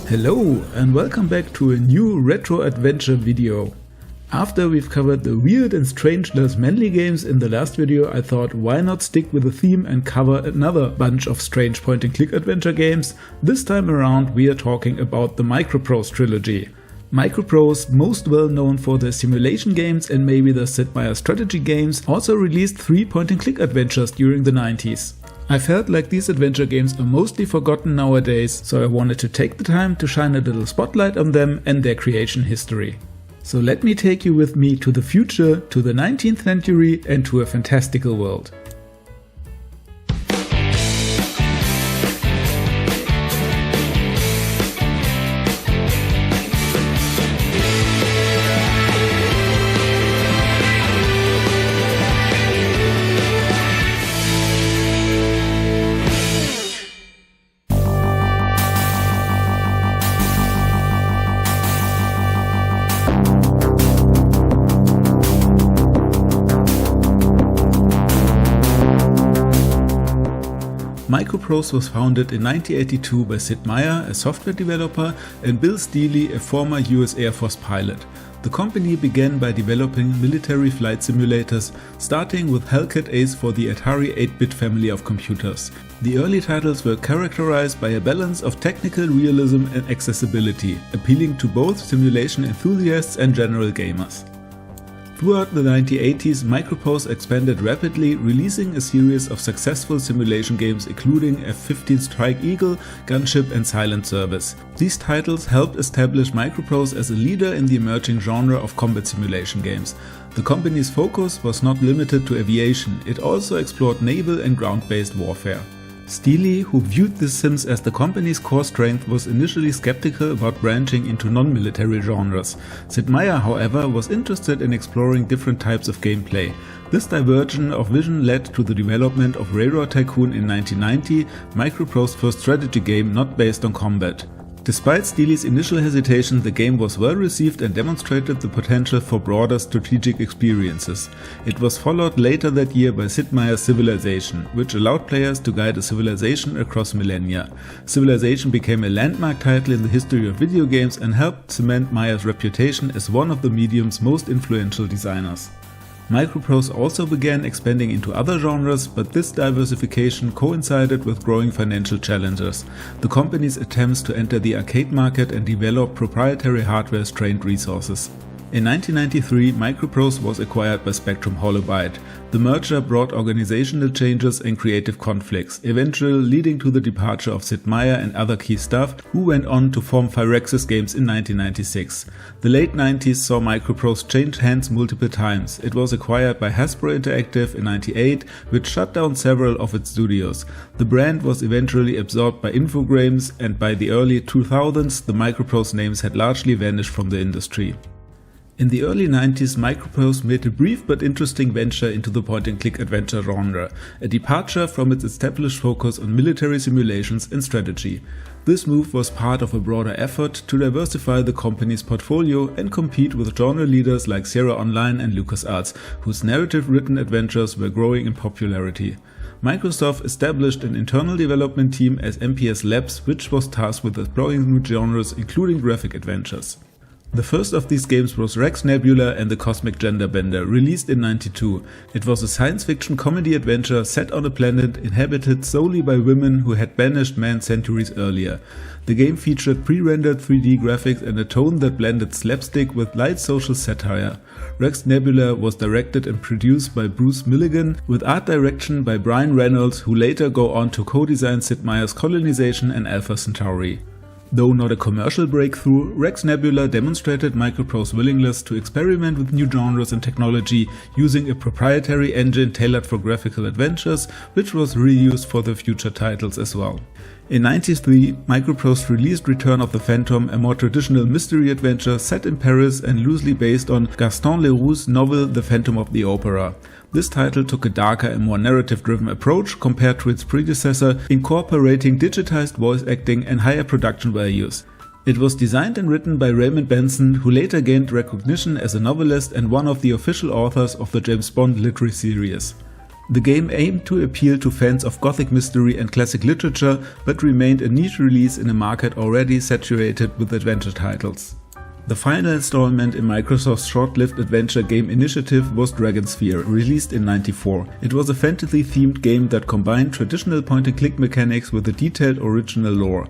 Hello and welcome back to a new retro adventure video. After we've covered the weird and strange Les Manly games in the last video, I thought why not stick with the theme and cover another bunch of strange point-and-click adventure games. This time around we are talking about the MicroProse Trilogy. MicroProse, most well known for their simulation games and maybe the Sid Meier strategy games, also released 3 point-and-click adventures during the 90s. I felt like these adventure games are mostly forgotten nowadays, so I wanted to take the time to shine a little spotlight on them and their creation history. So let me take you with me to the future, to the 19th century and to a fantastical world. MicroProse was founded in 1982 by Sid Meier, a software developer, and Bill Steely, a former US Air Force pilot. The company began by developing military flight simulators, starting with Hellcat Ace for the Atari 8-bit family of computers. The early titles were characterized by a balance of technical realism and accessibility, appealing to both simulation enthusiasts and general gamers. Throughout the 1980s, MicroProse expanded rapidly, releasing a series of successful simulation games including F-15 Strike Eagle, Gunship and Silent Service. These titles helped establish MicroProse as a leader in the emerging genre of combat simulation games. The company's focus was not limited to aviation, it also explored naval and ground-based warfare. Steely, who viewed the sims as the company's core strength, was initially skeptical about branching into non-military genres. Sid Meier, however, was interested in exploring different types of gameplay. This divergence of vision led to the development of Railroad Tycoon in 1990, MicroProse's first strategy game not based on combat. Despite Steely's initial hesitation, the game was well received and demonstrated the potential for broader strategic experiences. It was followed later that year by Sid Meier's Civilization, which allowed players to guide a civilization across millennia. Civilization became a landmark title in the history of video games and helped cement Meier's reputation as one of the medium's most influential designers. MicroProse also began expanding into other genres, but this diversification coincided with growing financial challenges. The company's attempts to enter the arcade market and develop proprietary hardware strained resources. In 1993, MicroProse was acquired by Spectrum Holobyte. The merger brought organizational changes and creative conflicts, eventually leading to the departure of Sid Meier and other key staff, who went on to form Phyrexis Games in 1996. The late 90s saw MicroProse change hands multiple times. It was acquired by Hasbro Interactive in 1998, which shut down several of its studios. The brand was eventually absorbed by Infogrames, and by the early 2000s, the MicroProse names had largely vanished from the industry. In the early 90s, MicroProse made a brief but interesting venture into the point-and-click adventure genre, a departure from its established focus on military simulations and strategy. This move was part of a broader effort to diversify the company's portfolio and compete with genre leaders like Sierra Online and LucasArts, whose narrative-written adventures were growing in popularity. Microsoft established an internal development team as MPS Labs, which was tasked with exploring new genres including graphic adventures. The first of these games was Rex Nebular and the Cosmic Gender Bender, released in 1992. It was a science fiction comedy adventure set on a planet inhabited solely by women who had banished men centuries earlier. The game featured pre-rendered 3D graphics and a tone that blended slapstick with light social satire. Rex Nebular was directed and produced by Bruce Milligan, with art direction by Brian Reynolds, who later go on to co-design Sid Meier's Colonization and Alpha Centauri. Though not a commercial breakthrough, Rex Nebular demonstrated MicroProse's willingness to experiment with new genres and technology using a proprietary engine tailored for graphical adventures, which was reused for the future titles as well. In 1993, MicroProse released Return of the Phantom, a more traditional mystery adventure set in Paris and loosely based on Gaston Leroux's novel The Phantom of the Opera. This title took a darker and more narrative-driven approach compared to its predecessor, incorporating digitized voice acting and higher production values. It was designed and written by Raymond Benson, who later gained recognition as a novelist and one of the official authors of the James Bond literary series. The game aimed to appeal to fans of Gothic mystery and classic literature, but remained a niche release in a market already saturated with adventure titles. The final installment in Microsoft's short-lived adventure game initiative was Dragonsphere, released in '94. It was a fantasy-themed game that combined traditional point-and-click mechanics with a detailed original lore.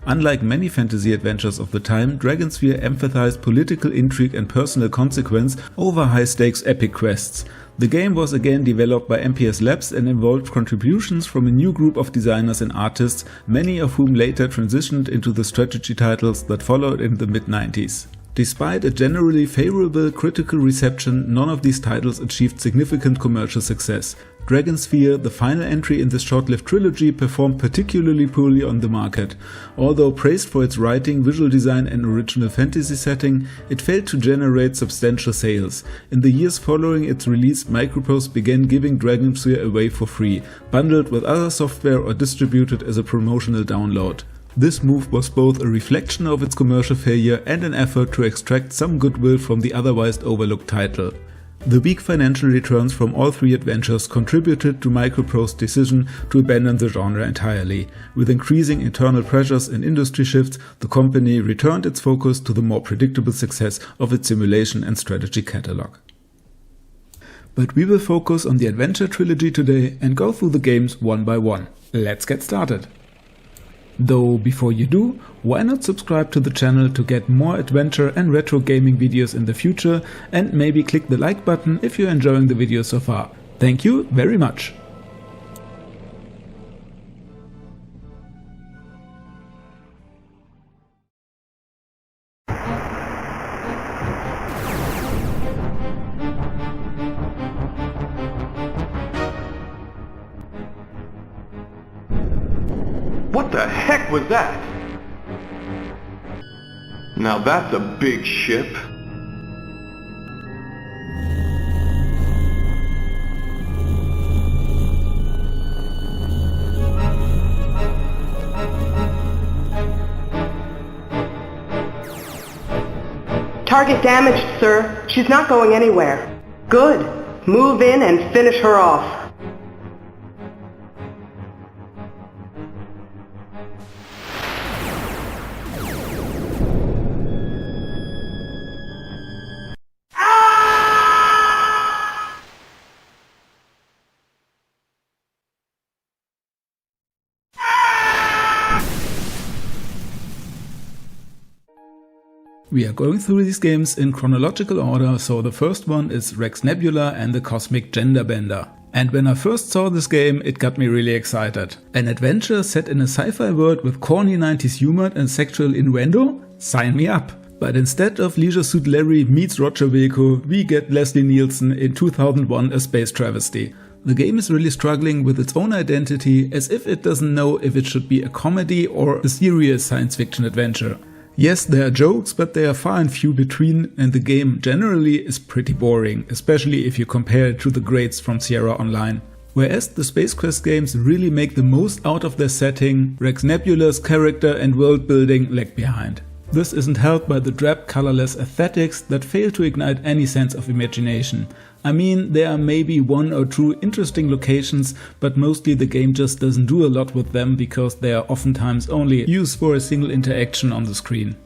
Unlike many fantasy adventures of the time, Dragonsphere emphasized political intrigue and personal consequence over high-stakes epic quests. The game was again developed by MPS Labs and involved contributions from a new group of designers and artists, many of whom later transitioned into the strategy titles that followed in the mid-90s. Despite a generally favorable critical reception, none of these titles achieved significant commercial success. Dragonsphere, the final entry in this short-lived trilogy, performed particularly poorly on the market. Although praised for its writing, visual design and original fantasy setting, it failed to generate substantial sales. In the years following its release, MicroProse began giving Dragonsphere away for free, bundled with other software or distributed as a promotional download. This move was both a reflection of its commercial failure and an effort to extract some goodwill from the otherwise overlooked title. The weak financial returns from all three adventures contributed to MicroProse's decision to abandon the genre entirely. With increasing internal pressures and industry shifts, the company returned its focus to the more predictable success of its simulation and strategy catalog. But we will focus on the adventure trilogy today and go through the games one by one. Let's get started! Though before you do, why not subscribe to the channel to get more adventure and retro gaming videos in the future, and maybe click the like button if you're enjoying the video so far. Thank you very much! What the heck was that? Now that's a big ship. Target damaged, sir. She's not going anywhere. Good. Move in and finish her off. We are going through these games in chronological order, so the first one is Rex Nebular and the Cosmic Gender Bender. And when I first saw this game, it got me really excited. An adventure set in a sci-fi world with corny 90s humor and sexual innuendo? Sign me up! But instead of Leisure Suit Larry meets Roger Wilco, we get Leslie Nielsen in 2001: A Space Travesty. The game is really struggling with its own identity, as if it doesn't know if it should be a comedy or a serious science fiction adventure. Yes, there are jokes, but they are far and few between, and the game generally is pretty boring, especially if you compare it to the greats from Sierra Online. Whereas the Space Quest games really make the most out of their setting, Rex Nebular's character and world building lag behind. This isn't helped by the drab, colorless aesthetics that fail to ignite any sense of imagination. I mean, there are maybe one or two interesting locations, but mostly the game just doesn't do a lot with them because they are oftentimes only used for a single interaction on the screen.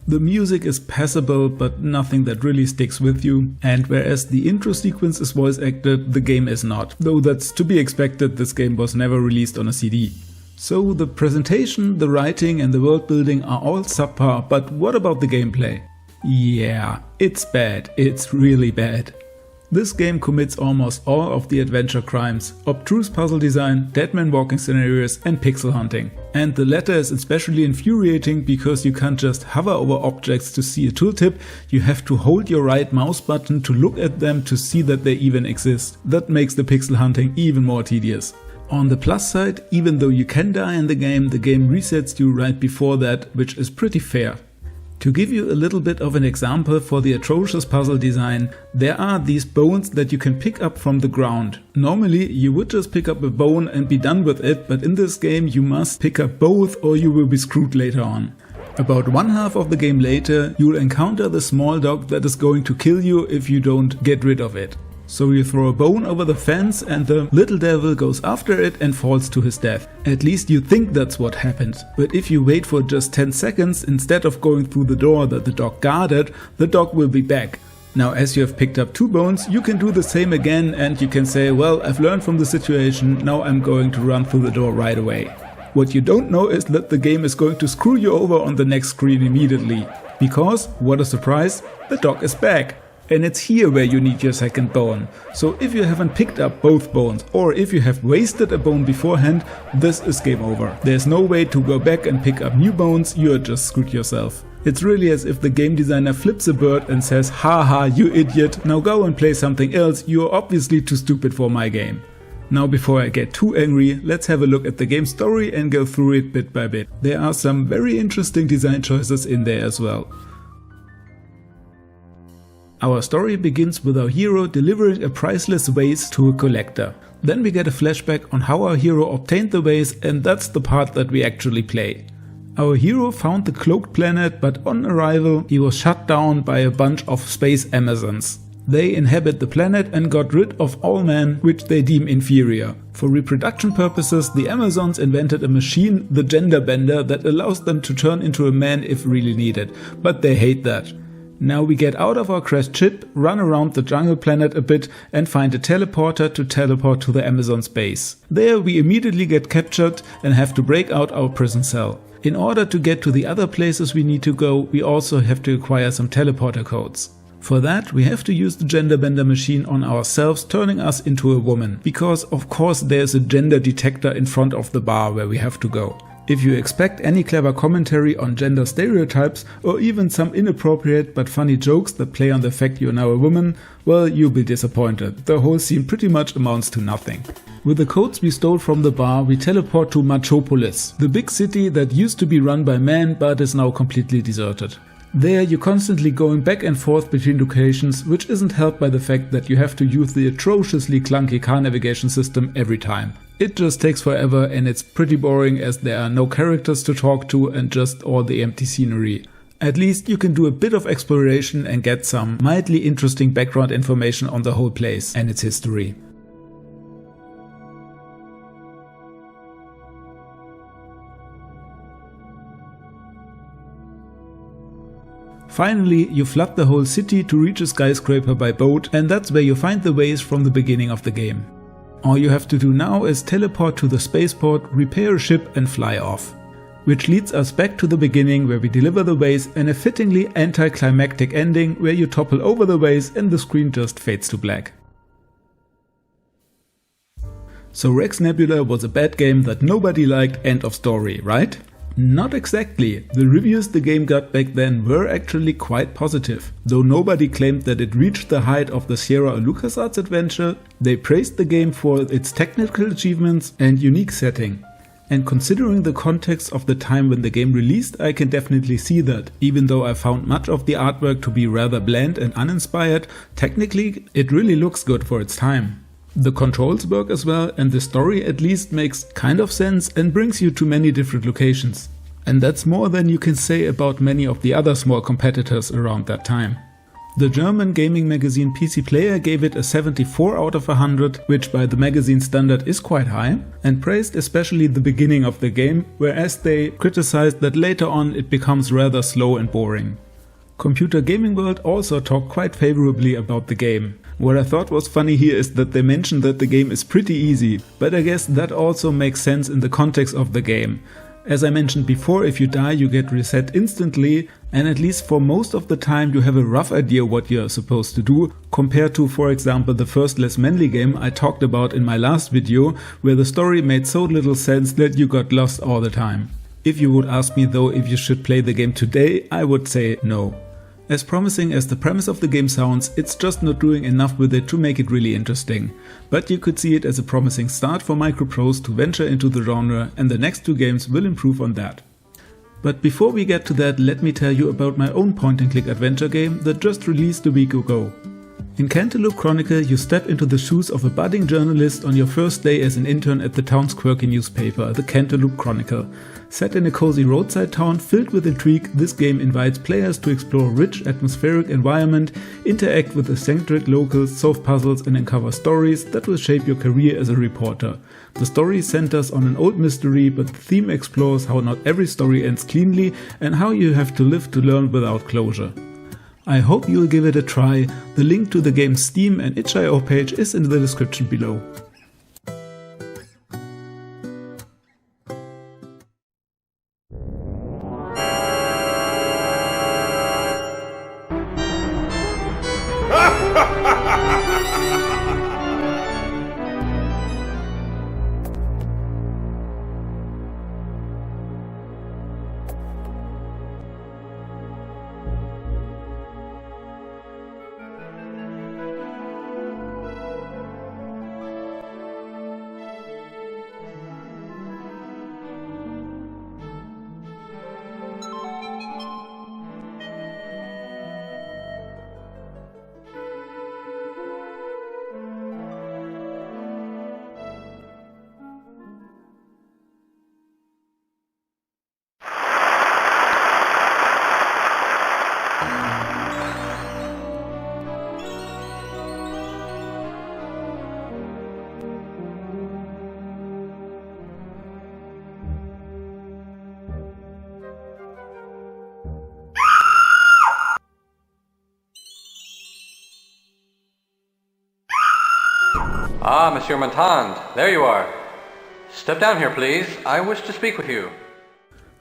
The music is passable, but nothing that really sticks with you, and whereas the intro sequence is voice acted, the game is not, though that's to be expected, this game was never released on a CD. So the presentation, the writing and the world building are all subpar, but what about the gameplay? Yeah, it's bad, it's really bad. This game commits almost all of the adventure crimes: obtruse puzzle design, deadman walking scenarios and pixel hunting. And the latter is especially infuriating because you can't just hover over objects to see a tooltip, you have to hold your right mouse button to look at them to see that they even exist. That makes the pixel hunting even more tedious. On the plus side, even though you can die in the game resets you right before that, which is pretty fair. To give you a little bit of an example for the atrocious puzzle design, there are these bones that you can pick up from the ground. Normally you would just pick up a bone and be done with it, but in this game you must pick up both or you will be screwed later on. About one half of the game later, you'll encounter the small dog that is going to kill you if you don't get rid of it. So you throw a bone over the fence and the little devil goes after it and falls to his death. At least you think that's what happened. But if you wait for just 10 seconds instead of going through the door that the dog guarded, the dog will be back. Now as you have picked up 2 bones, you can do the same again and you can say, well, I've learned from the situation, now I'm going to run through the door right away. What you don't know is that the game is going to screw you over on the next screen immediately. Because, what a surprise, the dog is back. And it's here where you need your second bone. So if you haven't picked up both bones, or if you have wasted a bone beforehand, this is game over. There's no way to go back and pick up new bones, you're just screwed yourself. It's really as if the game designer flips a bird and says, haha, you idiot, now go and play something else, you're obviously too stupid for my game. Now before I get too angry, let's have a look at the game's story and go through it bit by bit. There are some very interesting design choices in there as well. Our story begins with our hero delivering a priceless vase to a collector. Then we get a flashback on how our hero obtained the vase, and that's the part that we actually play. Our hero found the cloaked planet, but on arrival he was shut down by a bunch of space Amazons. They inhabit the planet and got rid of all men which they deem inferior. For reproduction purposes, the Amazons invented a machine, the gender bender, that allows them to turn into a man if really needed, but they hate that. Now we get out of our crashed ship, run around the jungle planet a bit and find a teleporter to teleport to the Amazon's base. There we immediately get captured and have to break out our prison cell. In order to get to the other places we need to go, we also have to acquire some teleporter codes. For that we have to use the gender bender machine on ourselves, turning us into a woman. Because of course there's a gender detector in front of the bar where we have to go. If you expect any clever commentary on gender stereotypes or even some inappropriate but funny jokes that play on the fact you're now a woman, well, you'll be disappointed. The whole scene pretty much amounts to nothing. With the codes we stole from the bar, we teleport to Metropolis, the big city that used to be run by men but is now completely deserted. There you're constantly going back and forth between locations, which isn't helped by the fact that you have to use the atrociously clunky car navigation system every time. It just takes forever and it's pretty boring as there are no characters to talk to and just all the empty scenery. At least you can do a bit of exploration and get some mildly interesting background information on the whole place and its history. Finally, you flood the whole city to reach a skyscraper by boat, and that's where you find the vase from the beginning of the game. All you have to do now is teleport to the spaceport, repair a ship and fly off. Which leads us back to the beginning where we deliver the vase and a fittingly anticlimactic ending where you topple over the vase and the screen just fades to black. So Rex Nebular was a bad game that nobody liked, end of story, right? Not exactly. The reviews the game got back then were actually quite positive. Though nobody claimed that it reached the height of the Sierra or LucasArts adventure, they praised the game for its technical achievements and unique setting. And considering the context of the time when the game released, I can definitely see that. Even though I found much of the artwork to be rather bland and uninspired, technically it really looks good for its time. The controls work as well, and the story at least makes kind of sense and brings you to many different locations. And that's more than you can say about many of the other small competitors around that time. The German gaming magazine PC Player gave it a 74 out of 100, which by the magazine standard is quite high, and praised especially the beginning of the game, whereas they criticized that later on it becomes rather slow and boring. Computer Gaming World also talked quite favorably about the game. What I thought was funny here is that they mentioned that the game is pretty easy, but I guess that also makes sense in the context of the game. As I mentioned before, if you die you get reset instantly, and at least for most of the time you have a rough idea what you're supposed to do, compared to, for example, the first Less Manly game I talked about in my last video, where the story made so little sense that you got lost all the time. If you would ask me though if you should play the game today, I would say no. As promising as the premise of the game sounds, it's just not doing enough with it to make it really interesting. But you could see it as a promising start for MicroProse to venture into the genre, and the next 2 games will improve on that. But before we get to that, let me tell you about my own point-and-click adventure game that just released a week ago. In Cantaloupe Chronicle, you step into the shoes of a budding journalist on your first day as an intern at the town's quirky newspaper, the Cantaloupe Chronicle. Set in a cozy roadside town filled with intrigue, this game invites players to explore a rich atmospheric environment, interact with eccentric locals, solve puzzles and uncover stories that will shape your career as a reporter. The story centers on an old mystery, but the theme explores how not every story ends cleanly and how you have to live to learn without closure. I hope you'll give it a try. The link to the game's Steam and itch.io page is in the description below. Ah, Monsieur Montand, there you are. Step down here, please. I wish to speak with you.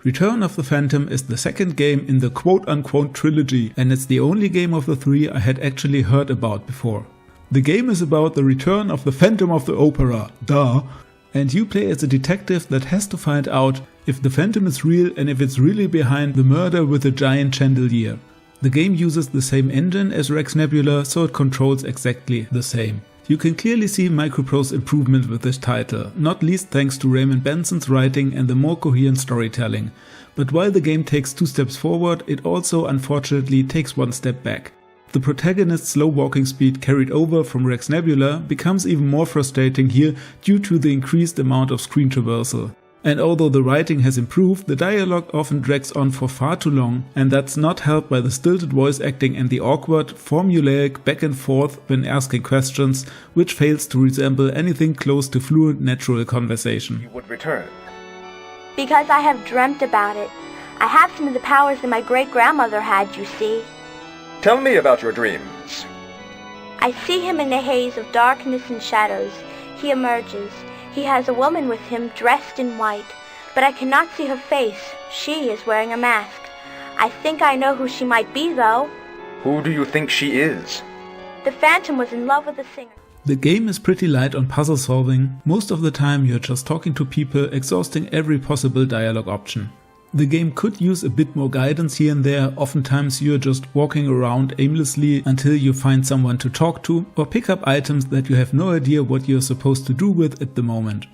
Return of the Phantom is the second game in the quote-unquote trilogy, and it's the only game of the three I had actually heard about before. The game is about the return of the Phantom of the Opera, duh, and you play as a detective that has to find out if the Phantom is real and if it's really behind the murder with a giant chandelier. The game uses the same engine as Rex Nebular, so it controls exactly the same. You can clearly see MicroProse improvement with this title, not least thanks to Raymond Benson's writing and the more coherent storytelling. But while the game takes 2 steps forward, it also unfortunately takes 1 step back. The protagonist's slow walking speed carried over from Rex Nebular becomes even more frustrating here due to the increased amount of screen traversal. And although the writing has improved, the dialogue often drags on for far too long, and that's not helped by the stilted voice acting and the awkward, formulaic back and forth when asking questions, which fails to resemble anything close to fluent natural conversation. You would return. Because I have dreamt about it. I have some of the powers that my great-grandmother had, you see. Tell me about your dreams. I see him in the haze of darkness and shadows. He emerges. He has a woman with him dressed in white, but I cannot see her face. She is wearing a mask. I think I know who she might be, though. Who do you think she is? The Phantom was in love with the singer. The game is pretty light on puzzle solving. Most of the time you're just talking to people, exhausting every possible dialogue option. The game could use a bit more guidance here and there. Oftentimes you're just walking around aimlessly until you find someone to talk to or pick up items that you have no idea what you're supposed to do with at the moment.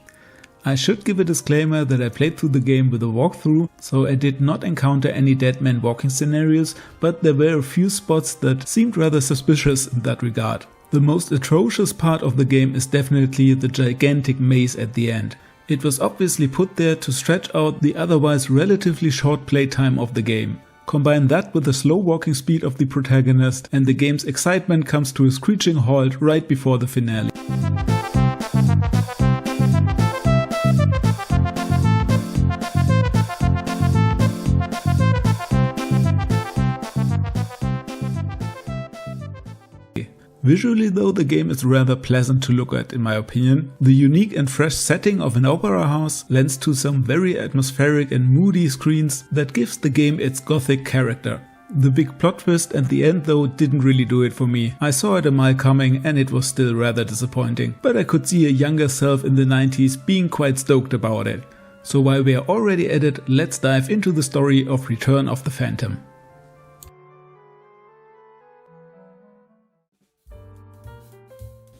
I should give a disclaimer that I played through the game with a walkthrough, so I did not encounter any dead man walking scenarios, but there were a few spots that seemed rather suspicious in that regard. The most atrocious part of the game is definitely the gigantic maze at the end. It was obviously put there to stretch out the otherwise relatively short playtime of the game. Combine that with the slow walking speed of the protagonist and the game's excitement comes to a screeching halt right before the finale. Visually though, the game is rather pleasant to look at in my opinion. The unique and fresh setting of an opera house lends to some very atmospheric and moody screens that gives the game its gothic character. The big plot twist at the end though didn't really do it for me. I saw it a mile coming and it was still rather disappointing, but I could see a younger self in the 90s being quite stoked about it. So while we are already at it, let's dive into the story of Return of the Phantom.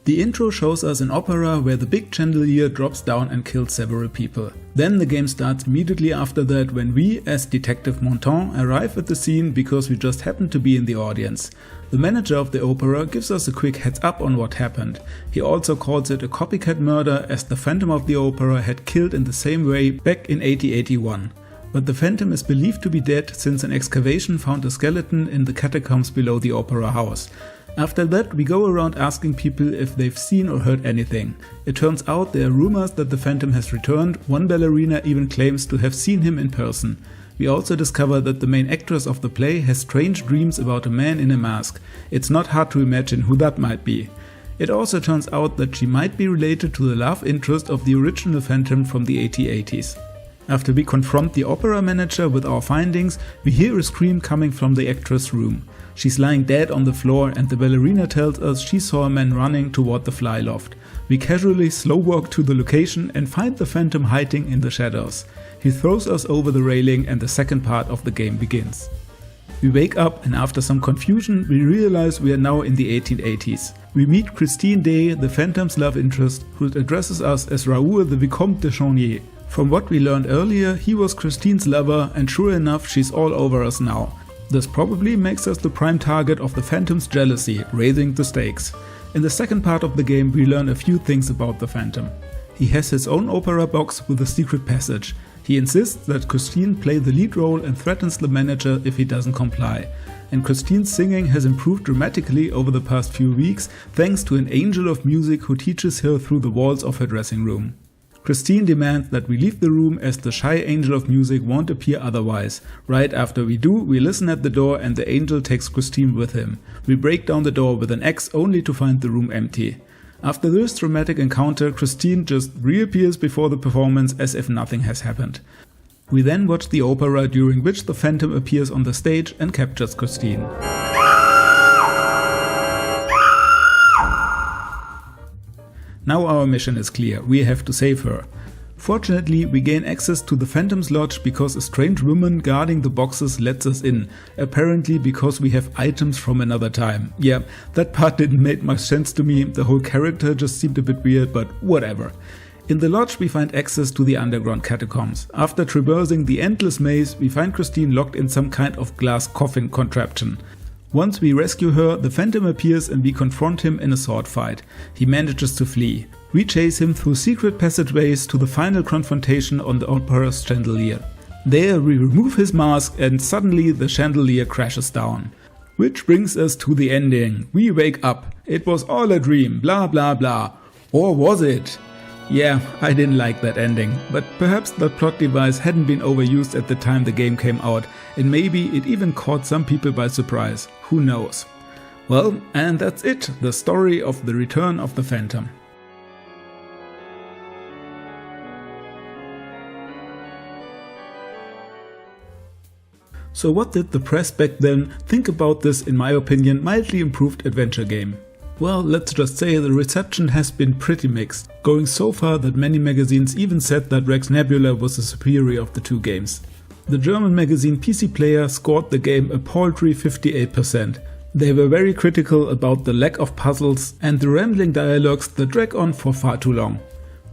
The intro shows us an opera where the big chandelier drops down and kills several people. Then the game starts immediately after that when we, as Detective Montan, arrive at the scene because we just happen to be in the audience. The manager of the opera gives us a quick heads up on what happened. He also calls it a copycat murder as the Phantom of the Opera had killed in the same way back in 8081. But the Phantom is believed to be dead since an excavation found a skeleton in the catacombs below the opera house. After that, we go around asking people if they've seen or heard anything. It turns out there are rumors that the Phantom has returned. One ballerina even claims to have seen him in person. We also discover that the main actress of the play has strange dreams about a man in a mask. It's not hard to imagine who that might be. It also turns out that she might be related to the love interest of the original Phantom from the 80s. After we confront the opera manager with our findings, we hear a scream coming from the actress' room. She's lying dead on the floor and the ballerina tells us she saw a man running toward the fly loft. We casually slow walk to the location and find the Phantom hiding in the shadows. He throws us over the railing and the second part of the game begins. We wake up and after some confusion we realize we are now in the 1880s. We meet Christine Day, the Phantom's love interest, who addresses us as Raoul the Vicomte de Chauny. From what we learned earlier, he was Christine's lover and sure enough she's all over us now. This probably makes us the prime target of the Phantom's jealousy, raising the stakes. In the second part of the game we learn a few things about the Phantom. He has his own opera box with a secret passage. He insists that Christine play the lead role and threatens the manager if he doesn't comply. And Christine's singing has improved dramatically over the past few weeks thanks to an angel of music who teaches her through the walls of her dressing room. Christine demands that we leave the room as the shy angel of music won't appear otherwise. Right after we do, we listen at the door and the angel takes Christine with him. We break down the door with an axe only to find the room empty. After this dramatic encounter, Christine just reappears before the performance as if nothing has happened. We then watch the opera during which the Phantom appears on the stage and captures Christine. Now our mission is clear, we have to save her. Fortunately, we gain access to the Phantom's lodge because a strange woman guarding the boxes lets us in, apparently because we have items from another time. Yeah, that part didn't make much sense to me, the whole character just seemed a bit weird, but whatever. In the lodge we find access to the underground catacombs. After traversing the endless maze, we find Christine locked in some kind of glass coffin contraption. Once we rescue her, the Phantom appears and we confront him in a sword fight. He manages to flee. We chase him through secret passageways to the final confrontation on the opera's chandelier. There we remove his mask and suddenly the chandelier crashes down. Which brings us to the ending. We wake up. It was all a dream, blah blah blah. Or was it? Yeah, I didn't like that ending, but perhaps that plot device hadn't been overused at the time the game came out, and maybe it even caught some people by surprise, who knows. Well, and that's it, the story of the return of the Phantom. So what did the press back then think about this, in my opinion, mildly improved adventure game? Well, let's just say the reception has been pretty mixed, going so far that many magazines even said that Rex Nebular was the superior of the two games. The German magazine PC Player scored the game a paltry 58%. They were very critical about the lack of puzzles and the rambling dialogues that drag on for far too long.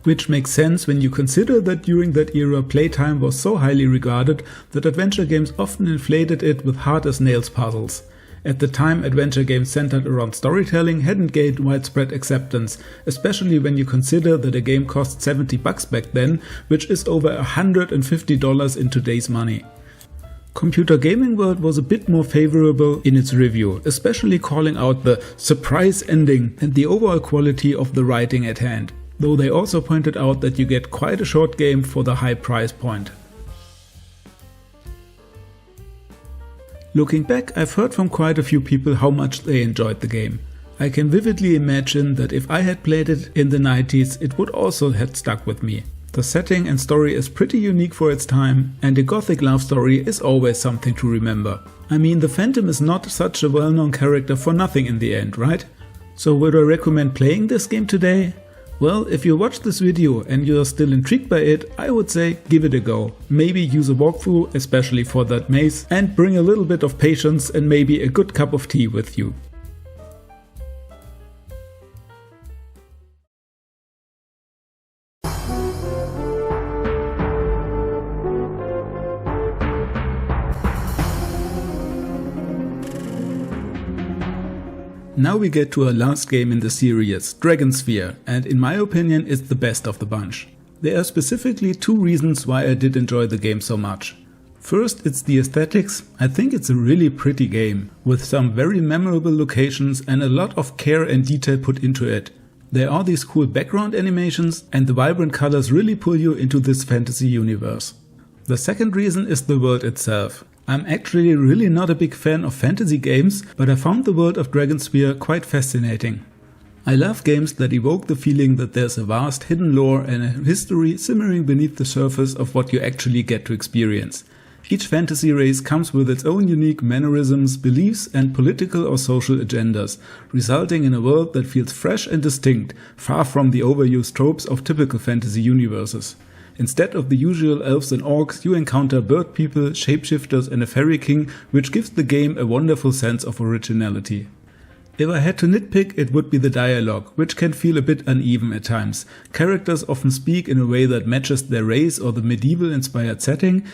Which makes sense when you consider that during that era playtime was so highly regarded that adventure games often inflated it with hard-as-nails puzzles. At the time, adventure games centered around storytelling hadn't gained widespread acceptance, especially when you consider that a game cost $70 back then, which is over $150 in today's money. Computer Gaming World was a bit more favorable in its review, especially calling out the surprise ending and the overall quality of the writing at hand, though they also pointed out that you get quite a short game for the high price point. Looking back, I've heard from quite a few people how much they enjoyed the game. I can vividly imagine that if I had played it in the 90s, it would also have stuck with me. The setting and story is pretty unique for its time, and a gothic love story is always something to remember. I mean, the Phantom is not such a well-known character for nothing in the end, right? So would I recommend playing this game today? Well, if you watch this video and you're still intrigued by it, I would say give it a go. Maybe use a walkthrough, especially for that maze, and bring a little bit of patience and maybe a good cup of tea with you. Now we get to our last game in the series, Dragonsphere, and in my opinion it's the best of the bunch. There are specifically two reasons why I did enjoy the game so much. First, it's the aesthetics. I think it's a really pretty game, with some very memorable locations and a lot of care and detail put into it. There are these cool background animations, and the vibrant colors really pull you into this fantasy universe. The second reason is the world itself. I'm actually really not a big fan of fantasy games, but I found the world of Dragonsphere quite fascinating. I love games that evoke the feeling that there's a vast hidden lore and a history simmering beneath the surface of what you actually get to experience. Each fantasy race comes with its own unique mannerisms, beliefs and political or social agendas, resulting in a world that feels fresh and distinct, far from the overused tropes of typical fantasy universes. Instead of the usual elves and orcs, you encounter bird people, shapeshifters and a fairy king, which gives the game a wonderful sense of originality. If I had to nitpick, it would be the dialogue, which can feel a bit uneven at times. Characters often speak in a way that matches their race or the medieval-inspired setting,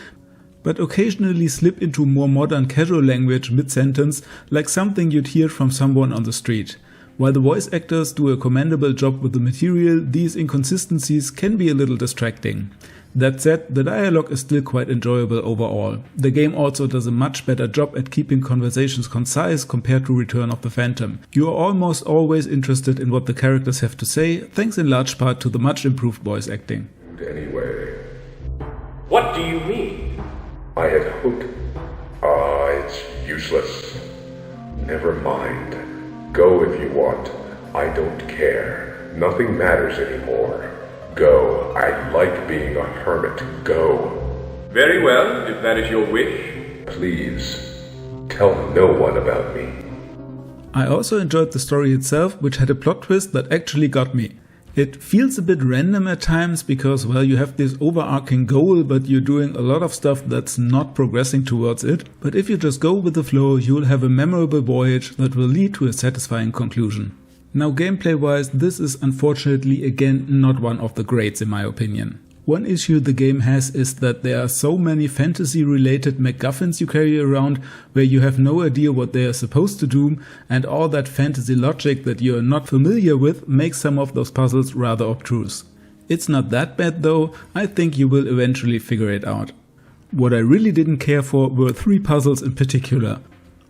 but occasionally slip into more modern casual language mid-sentence, like something you'd hear from someone on the street. While the voice actors do a commendable job with the material, these inconsistencies can be a little distracting. That said, the dialogue is still quite enjoyable overall. The game also does a much better job at keeping conversations concise compared to Return of the Phantom. You are almost always interested in what the characters have to say, thanks in large part to the much improved voice acting. Anyway. What do you mean? I had hoped... it's useless. Never mind. Go if you want. I don't care. Nothing matters anymore. Go. I like being a hermit. Go. Very well, if that is your wish. Please, tell no one about me. I also enjoyed the story itself, which had a plot twist that actually got me. It feels a bit random at times because, well, you have this overarching goal, but you're doing a lot of stuff that's not progressing towards it. But if you just go with the flow, you'll have a memorable voyage that will lead to a satisfying conclusion. Now, gameplay-wise, this is unfortunately again not one of the greats in my opinion. One issue the game has is that there are so many fantasy-related MacGuffins you carry around where you have no idea what they are supposed to do, and all that fantasy logic that you are not familiar with makes some of those puzzles rather obtuse. It's not that bad though, I think you will eventually figure it out. What I really didn't care for were three puzzles in particular.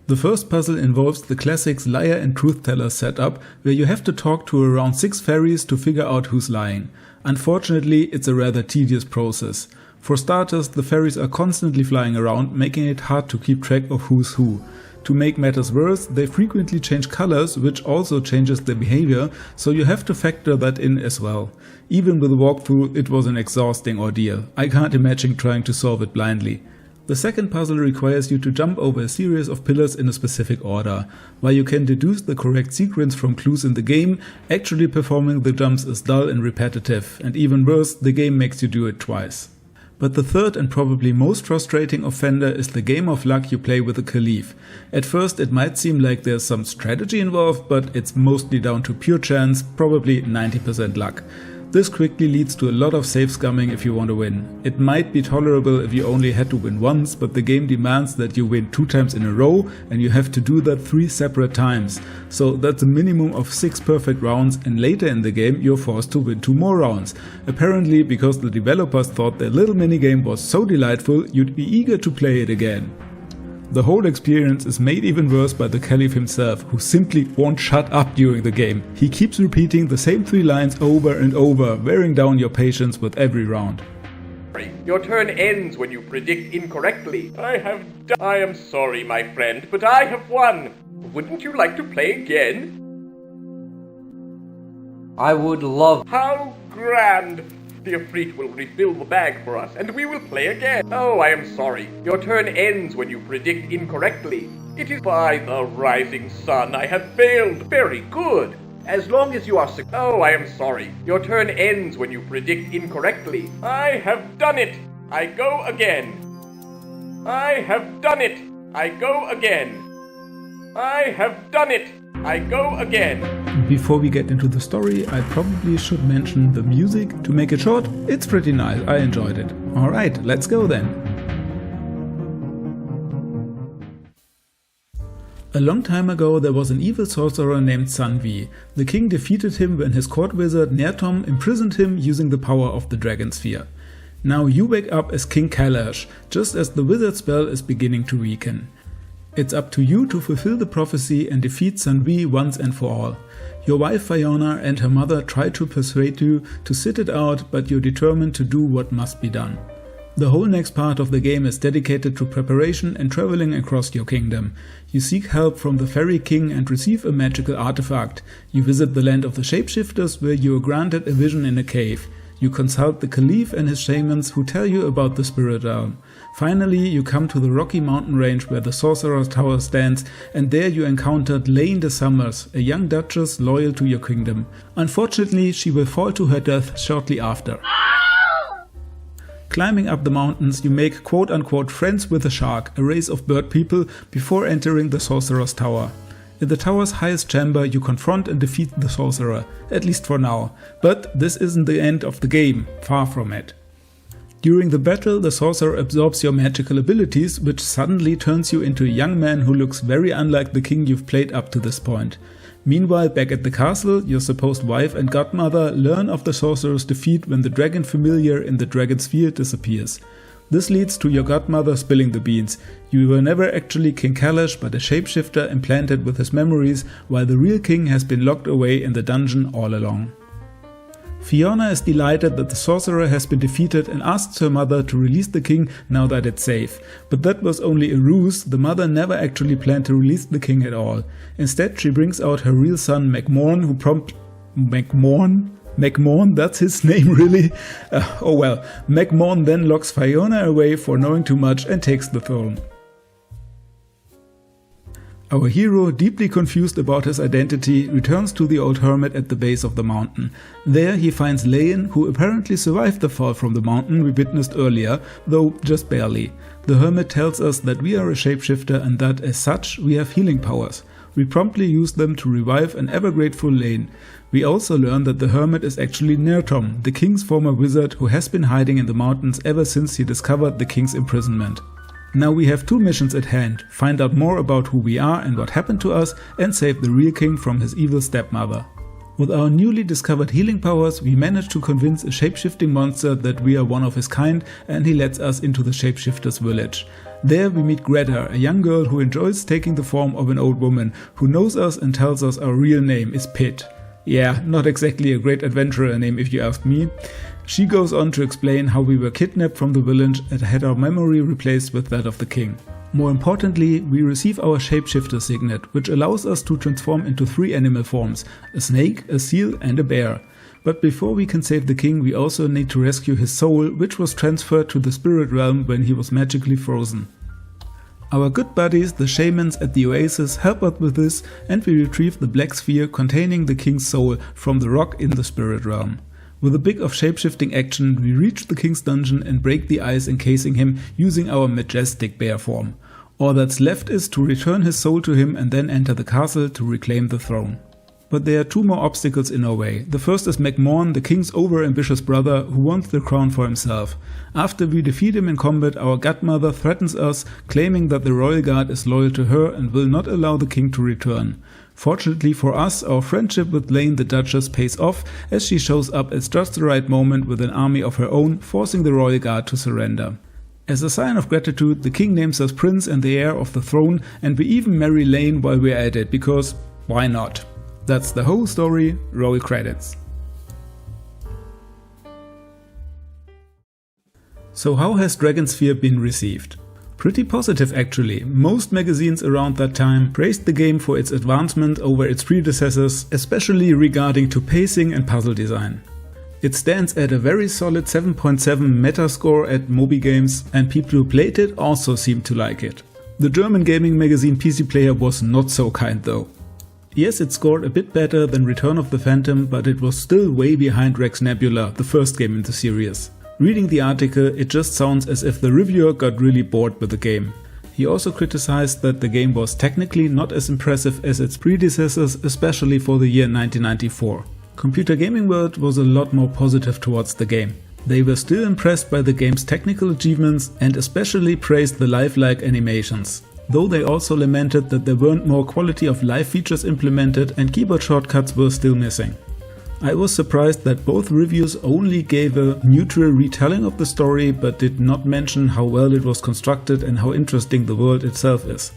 The first puzzle involves the classics liar and truth teller setup, where you have to talk to around 6 fairies to figure out who's lying. Unfortunately, it's a rather tedious process. For starters, the fairies are constantly flying around, making it hard to keep track of who's who. To make matters worse, they frequently change colors, which also changes their behavior, so you have to factor that in as well. Even with a walkthrough, it was an exhausting ordeal. I can't imagine trying to solve it blindly. The second puzzle requires you to jump over a series of pillars in a specific order. While you can deduce the correct sequence from clues in the game, actually performing the jumps is dull and repetitive, and even worse, the game makes you do it twice. But the third and probably most frustrating offender is the game of luck you play with the Caliph. At first it might seem like there's some strategy involved, but it's mostly down to pure chance, probably 90% luck. This quickly leads to a lot of save scumming if you want to win. It might be tolerable if you only had to win once, but the game demands that you win 2 times in a row, and you have to do that 3 separate times. So that's a minimum of 6 perfect rounds, and later in the game you're forced to win 2 more rounds. Apparently because the developers thought their little minigame was so delightful you'd be eager to play it again. The whole experience is made even worse by the Caliph himself, who simply won't shut up during the game. He keeps repeating the same 3 lines over and over, wearing down your patience with every round. Your turn ends when you predict incorrectly. I am sorry, my friend, but I have won. Wouldn't you like to play again? I would love... How grand! The Ifrit will refill the bag for us, and we will play again. Oh, I am sorry. Your turn ends when you predict incorrectly. It is by the rising sun I have failed. Very good. As long as you are Oh, I am sorry. Your turn ends when you predict incorrectly. I have done it. I go again. I have done it. I go again. I have done it. I go again. Before we get into the story, I probably should mention the music. To make it short, it's pretty nice, I enjoyed it. Alright, let's go then. A long time ago there was an evil sorcerer named Sun Vi. The king defeated him when his court wizard Nertom imprisoned him using the power of the Dragonsphere. Now you wake up as King Kalash, just as the wizard spell is beginning to weaken. It's up to you to fulfill the prophecy and defeat Sun Vi once and for all. Your wife Fiona and her mother try to persuade you to sit it out, but you're determined to do what must be done. The whole next part of the game is dedicated to preparation and traveling across your kingdom. You seek help from the Fairy King and receive a magical artifact. You visit the land of the Shapeshifters where you are granted a vision in a cave. You consult the Caliph and his shamans who tell you about the spirit realm. Finally, you come to the rocky mountain range where the Sorcerer's Tower stands, and there you encountered Lane de Summers, a young duchess loyal to your kingdom. Unfortunately, she will fall to her death shortly after. Climbing up the mountains, you make quote-unquote friends with a shark, a race of bird people, before entering the Sorcerer's Tower. In the tower's highest chamber, you confront and defeat the sorcerer, at least for now. But this isn't the end of the game, far from it. During the battle, the sorcerer absorbs your magical abilities, which suddenly turns you into a young man who looks very unlike the king you've played up to this point. Meanwhile, back at the castle, your supposed wife and godmother learn of the sorcerer's defeat when the dragon familiar in the Dragonsphere disappears. This leads to your godmother spilling the beans. You were never actually King Kalash, but a shapeshifter implanted with his memories, while the real king has been locked away in the dungeon all along. Fiona is delighted that the sorcerer has been defeated and asks her mother to release the king now that it's safe. But that was only a ruse. The mother never actually planned to release the king at all. Instead, she brings out her real son McMorn, who McMorn, that's his name really? Oh well, McMorn then locks Fiona away for knowing too much and takes the throne. Our hero, deeply confused about his identity, returns to the old hermit at the base of the mountain. There he finds Lane, who apparently survived the fall from the mountain we witnessed earlier, though just barely. The hermit tells us that we are a shapeshifter and that, as such, we have healing powers. We promptly use them to revive an ever-grateful Lane. We also learn that the hermit is actually Nertom, the king's former wizard who has been hiding in the mountains ever since he discovered the king's imprisonment. Now we have two missions at hand: find out more about who we are and what happened to us, and save the real king from his evil stepmother. With our newly discovered healing powers, we manage to convince a shapeshifting monster that we are one of his kind, and he lets us into the shapeshifters' village. There we meet Greta, a young girl who enjoys taking the form of an old woman, who knows us and tells us our real name is Pit. Yeah, not exactly a great adventurer name if you ask me. She goes on to explain how we were kidnapped from the village and had our memory replaced with that of the king. More importantly, we receive our shapeshifter signet, which allows us to transform into 3 animal forms: a snake, a seal and a bear. But before we can save the king, we also need to rescue his soul, which was transferred to the spirit realm when he was magically frozen. Our good buddies, the shamans at the oasis, help us with this, and we retrieve the black sphere containing the king's soul from the rock in the spirit realm. With a bit of shapeshifting action, we reach the king's dungeon and break the ice encasing him using our majestic bear form. All that's left is to return his soul to him and then enter the castle to reclaim the throne. But there are 2 more obstacles in our way. The first is McMorn, the king's over-ambitious brother who wants the crown for himself. After we defeat him in combat, our godmother threatens us, claiming that the royal guard is loyal to her and will not allow the king to return. Fortunately for us, our friendship with Lane the Duchess pays off, as she shows up at just the right moment with an army of her own, forcing the royal guard to surrender. As a sign of gratitude, the king names us prince and the heir of the throne, and we even marry Lane while we're at it, because why not? That's the whole story. Roll credits. So how has Dragonsphere been received? Pretty positive actually. Most magazines around that time praised the game for its advancement over its predecessors, especially regarding to pacing and puzzle design. It stands at a very solid 7.7 Metascore at Moby Games, and people who played it also seemed to like it. The German gaming magazine PC Player was not so kind though. Yes, it scored a bit better than Return of the Phantom, but it was still way behind Rex Nebular, the first game in the series. Reading the article, it just sounds as if the reviewer got really bored with the game. He also criticized that the game was technically not as impressive as its predecessors, especially for the year 1994. Computer Gaming World was a lot more positive towards the game. They were still impressed by the game's technical achievements and especially praised the lifelike animations. though they also lamented that there weren't more quality of life features implemented and keyboard shortcuts were still missing. I was surprised that both reviews only gave a neutral retelling of the story but did not mention how well it was constructed and how interesting the world itself is.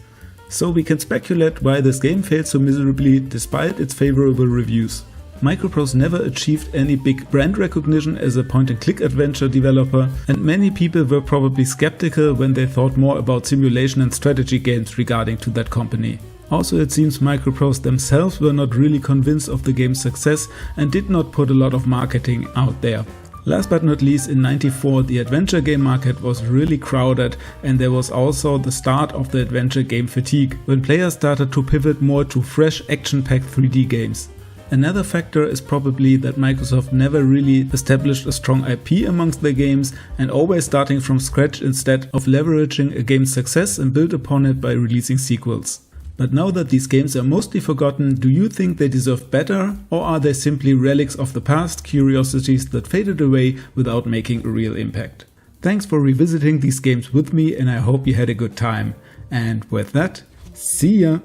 So we can speculate why this game failed so miserably despite its favorable reviews. MicroProse never achieved any big brand recognition as a point-and-click adventure developer, and many people were probably skeptical when they thought more about simulation and strategy games regarding to that company. Also, it seems MicroProse themselves were not really convinced of the game's success and did not put a lot of marketing out there. Last but not least, in '94 the adventure game market was really crowded, and there was also the start of the adventure game fatigue, when players started to pivot more to fresh action-packed 3D games. Another factor is probably that Microsoft never really established a strong IP amongst their games and always starting from scratch instead of leveraging a game's success and build upon it by releasing sequels. But now that these games are mostly forgotten, do you think they deserve better, or are they simply relics of the past, curiosities that faded away without making a real impact? Thanks for revisiting these games with me, and I hope you had a good time. And with that, see ya!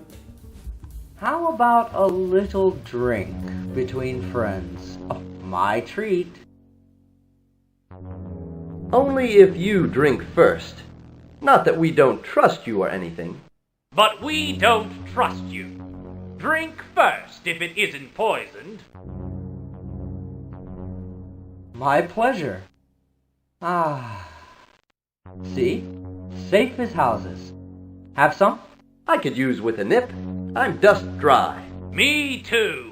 How about a little drink between friends? Oh, my treat. Only if you drink first. Not that we don't trust you or anything. But we don't trust you. Drink first if it isn't poisoned. My pleasure. Ah. See? Safe as houses. Have some? I could use with a nip. I'm dust dry. Me too.